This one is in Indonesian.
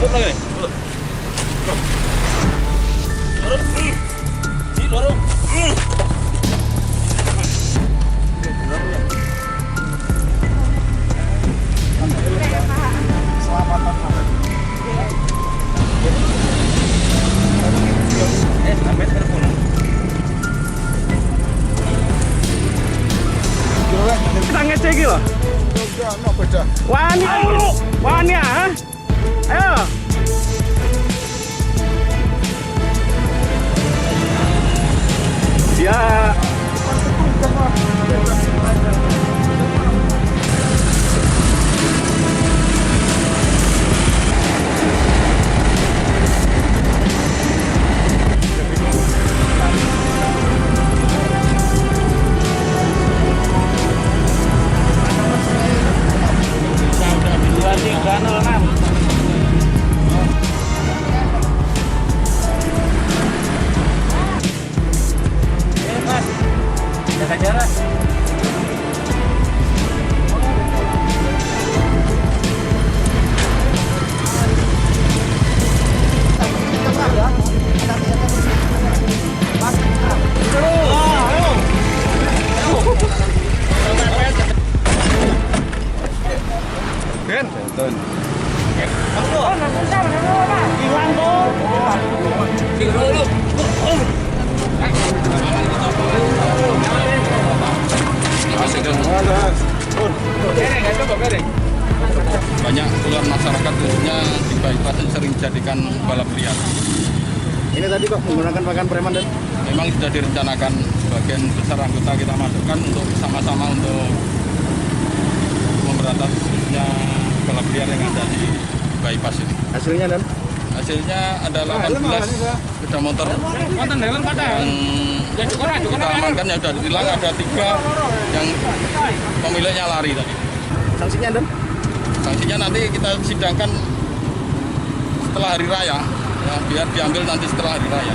Turun lagi. Dorong. Kita ngecek iki lho. Wani, wani ah. Ayo. Ya. Jaga jarak. Banyak keluar masyarakat khususnya di bypass yang sering dijadikan balap liar. Ini tadi kok menggunakan pakaian preman dan Memang sudah direncanakan sebagian besar anggota kita masukkan untuk sama-sama untuk memberantas khususnya balap liar yang ada di bypass ini. hasilnya dan Hasilnya ada 18 sepeda motor yang kita amankan, yang sudah ditilang ada 3 yang pemiliknya lari tadi. sanksinya dan Sanksinya nanti kita sidangkan setelah hari raya, ya, biar diambil nanti setelah hari raya.